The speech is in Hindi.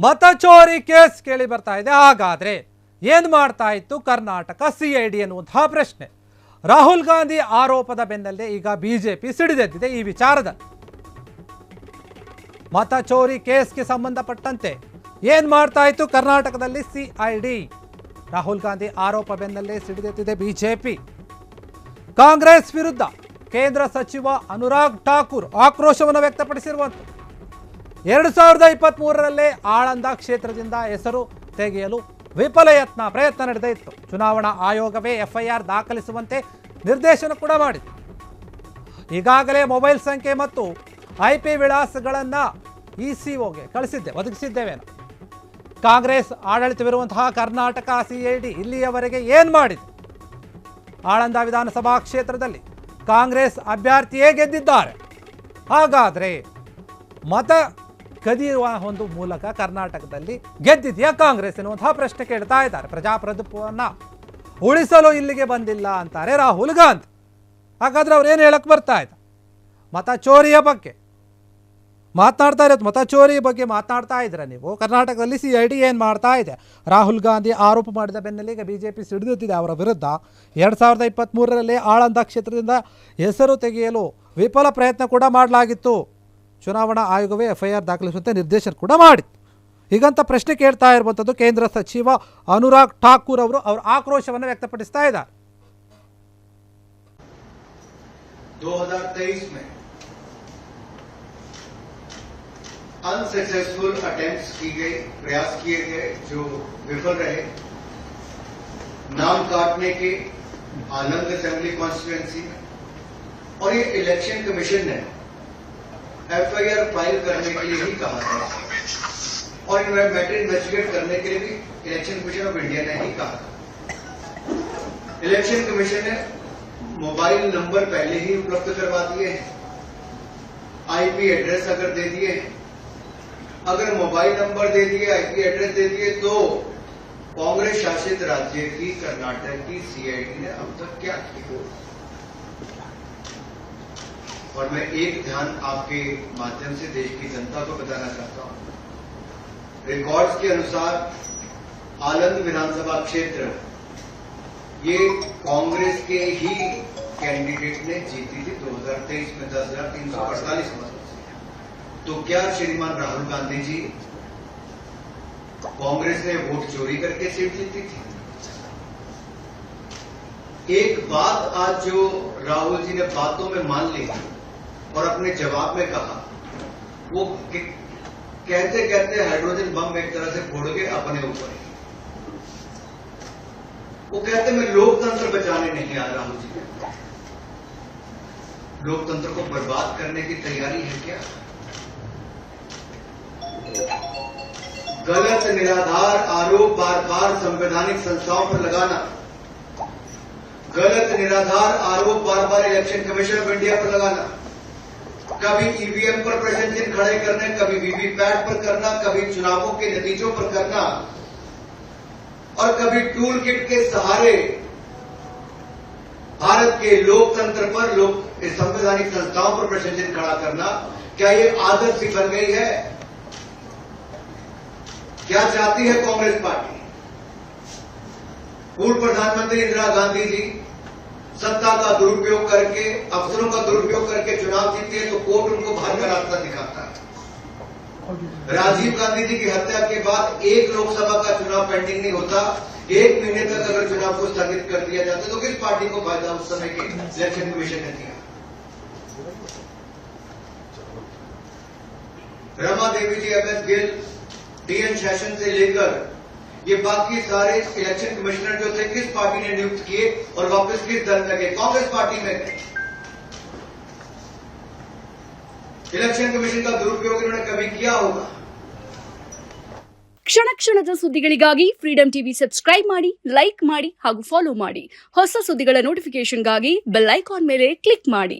ಮತ ಚೋರಿ ಕೇಸ್ ಕೇಳಿ ಬರ್ತಾ ಇದೆ. ಹಾಗಾದ್ರೆ ಏನು ಮಾಡ್ತಾ ಇತ್ತು ಕರ್ನಾಟಕ ಸಿಐಡಿ ಎನ್ನುವಂತಹ ಪ್ರಶ್ನೆ. ರಾಹುಲ್ ಗಾಂಧಿ ಆರೋಪದ ಬೆನ್ನಲ್ಲೇ ಈಗ ಬಿಜೆಪಿ ಸಿಡಿದೆದ್ದಿದೆ. ಈ ವಿಚಾರದಲ್ಲಿ ಮತ ಚೋರಿ ಕೇಸ್ಗೆ ಸಂಬಂಧಪಟ್ಟಂತೆ ಏನು ಮಾಡ್ತಾ ಇತ್ತು ಕರ್ನಾಟಕದಲ್ಲಿ ಸಿಐಡಿ? ರಾಹುಲ್ ಗಾಂಧಿ ಆರೋಪ ಬೆನ್ನಲ್ಲೇ ಸಿಡಿದೆದ್ದಿದೆ ಬಿಜೆಪಿ. ಕಾಂಗ್ರೆಸ್ ವಿರುದ್ಧ ಕೇಂದ್ರ ಸಚಿವ ಅನುರಾಗ್ ಠಾಕೂರ್ ಆಕ್ರೋಶವನ್ನು ವ್ಯಕ್ತಪಡಿಸಿರುವಂಥದ್ದು. 2023ರಲ್ಲಿ ಆಳಂದ ಕ್ಷೇತ್ರದಿಂದ ಹೆಸರು ತೆಗೆಯಲು ವಿಫಲ ಪ್ರಯತ್ನ ನಡೆದೇ ಇತ್ತು. ಚುನಾವಣಾ ಆಯೋಗವೇ ಎಫ್ಐಆರ್ ದಾಖಲಿಸುವಂತೆ ನಿರ್ದೇಶನ ಕೂಡ ಮಾಡಿದೆ. ಈಗಾಗಲೇ ಮೊಬೈಲ್ ಸಂಖ್ಯೆ ಮತ್ತು IP ವಿಳಾಸಗಳನ್ನು ಇಸಿಒಗೆ ಒದಗಿಸಿದ್ದೇವೆ. ಕಾಂಗ್ರೆಸ್ ಆಡಳಿತವಿರುವಂತಹ ಕರ್ನಾಟಕ ಸಿಐಡಿ ಇಲ್ಲಿಯವರೆಗೆ ಏನು ಮಾಡಿದೆ? ಆಳಂದ ವಿಧಾನಸಭಾ ಕ್ಷೇತ್ರದಲ್ಲಿ ಕಾಂಗ್ರೆಸ್ ಅಭ್ಯರ್ಥಿಯೇ ಗೆದ್ದಿದ್ದಾರೆ. ಹಾಗಾದರೆ ಮತ ಕದಿಯುವ ಒಂದು ಮೂಲಕ ಕರ್ನಾಟಕದಲ್ಲಿ ಗೆದ್ದಿದೆಯಾ ಕಾಂಗ್ರೆಸ್ ಎನ್ನುವಂತಹ ಪ್ರಶ್ನೆ ಕೇಳ್ತಾ ಇದ್ದಾರೆ. ಪ್ರಜಾಪ್ರಭುತ್ವವನ್ನು ಉಳಿಸಲು ಇಲ್ಲಿಗೆ ಬಂದಿಲ್ಲ ಅಂತಾರೆ ರಾಹುಲ್ ಗಾಂಧಿ. ಹಾಗಾದ್ರೆ ಅವ್ರು ಏನು ಹೇಳಕ್ಕೆ ಬರ್ತಾ ಇದ್ದಾರೆ? ಮತ ಚೋರಿಯ ಬಗ್ಗೆ ಮಾತನಾಡ್ತಾ ಇರೋದು. ಮತ ಚೋರಿ ಬಗ್ಗೆ ಮಾತನಾಡ್ತಾ ಇದ್ರೆ ನೀವು ಕರ್ನಾಟಕದಲ್ಲಿ ಸಿಐಡಿ ಏನು ಮಾಡ್ತಾ ಇದೆ? ರಾಹುಲ್ ಗಾಂಧಿ ಆರೋಪ ಮಾಡಿದ ಬೆನ್ನಲ್ಲೇ ಈಗ ಬಿಜೆಪಿ ಸಿಡಿದುತ್ತಿದೆ ಅವರ ವಿರುದ್ಧ. 2023ರಲ್ಲಿ ಆಳಂದ ಕ್ಷೇತ್ರದಿಂದ ಹೆಸರು ತೆಗೆಯಲು ವಿಫಲ ಪ್ರಯತ್ನ ಕೂಡ ಮಾಡಲಾಗಿತ್ತು. ಚುನಾವಣಾ ಆಯೋಗವೇ ಎಫ್ಐಆರ್ ದಾಖಲಿಸುವಂತೆ ನಿರ್ದೇಶನ ಕೂಡ ಮಾಡಿತ್ತು. ಹೀಗಂತ ಪ್ರಶ್ನೆ ಕೇಳ್ತಾ ಇರುವಂಥದ್ದು ಕೇಂದ್ರ ಸಚಿವ ಅನುರಾಗ್ ಠಾಕೂರ್ ಅವರು ಆಕ್ರೋಶವನ್ನು ವ್ಯಕ್ತಪಡಿಸ್ತಾ ಇದ್ದಾರೆ. 2023 में अनसक्सेसफुल अटेम्प्ट्स की गई, प्रयास किए गए जो विफल रहे. नाम काटने के आनंद असेंबली कॉन्स्टिट्यूएंसी में, और ये इलेक्शन कमीशन ने एफआईआर फाइल करने के लिए ही कहा था, और मैटर इन्वेस्टिगेट करने के लिए भी इलेक्शन कमीशन ऑफ इंडिया ने ही कहा था. इलेक्शन कमीशन ने मोबाइल नंबर पहले ही उपलब्ध करवा दिए हैं, IP एड्रेस अगर दे दिए, अगर मोबाइल नंबर दे दिए, IP एड्रेस दे दिए, तो कांग्रेस शासित राज्य की कर्नाटक की सीआईडी ने अब तक क्या किया? और मैं एक ध्यान आपके माध्यम से देश की जनता को बताना चाहता हूं. रिकॉर्ड्स के अनुसार आलंद विधानसभा क्षेत्र ये कांग्रेस के ही कैंडिडेट ने जीती थी 2023 में 10,348 मतों से. तो क्या श्रीमान राहुल गांधी जी कांग्रेस ने वोट चोरी करके सीट जीती थी? एक बात आज जो राहुल जी ने बातों में मान ली और अपने जवाब में कहा, वो कहते कहते हाइड्रोजन बम एक तरह से फोड़ के अपने ऊपर. वो कहते मैं लोकतंत्र बचाने नहीं आ रहा हूं जी. लोकतंत्र को बर्बाद करने की तैयारी है क्या? गलत निराधार आरोप बार बार संवैधानिक संस्थाओं पर लगाना, गलत निराधार आरोप बार बार इलेक्शन कमीशन ऑफ इंडिया पर लगाना, कभी ईवीएम पर प्रश्न चिन्ह खड़े करने, कभी वीवीपैट पर करना, कभी चुनावों के नतीजों पर करना, और कभी टूल किट के सहारे भारत के लोकतंत्र पर, संवैधानिक संस्थाओं पर प्रश्न चिन्ह खड़ा करना. क्या ये आदत सी बन गई है? क्या चाहती है कांग्रेस पार्टी? पूर्व प्रधानमंत्री इंदिरा गांधी जी सत्ता का दुरुपयोग करके, अफसरों का दुरुपयोग करके चुनाव जीतते हैं तो कोर्ट उनको बाहर का रास्ता दिखाता है. राजीव गांधी जी की हत्या के बाद एक लोकसभा का चुनाव पेंडिंग नहीं होता, 1 महीने तक अगर चुनाव को स्थगित कर दिया जाता तो किस पार्टी को फायदा उस समय के इलेक्शन कमीशन ने दिया? रमा देवी जी, MS गिल, DN सेशन से लेकर ये बाकी सारे इलेक्शन कमिश्नर जो थे किस पार्टी ने नियुक्त किए और वापस किस दल में गए? कांग्रेस पार्टी में गए. इलेक्शन कमीशन का दुरुपयोग इन्होंने कभी किया होगा? ಕ್ಷಣ ಕ್ಷಣದ ಸುದ್ದಿಗಳಿಗಾಗಿ ಫ್ರೀಡಂ ಟಿವಿ ಸಬ್ಸ್ಕ್ರೈಬ್ ಮಾಡಿ, ಲೈಕ್ ಮಾಡಿ ಹಾಗೂ ಫಾಲೋ ಮಾಡಿ. ಹೊಸ ಸುದ್ದಿಗಳ ನೋಟಿಫಿಕೇಶನ್ಗಾಗಿ ಬೆಲ್ ಐಕಾನ್ ಮೇಲೆ ಕ್ಲಿಕ್ ಮಾಡಿ.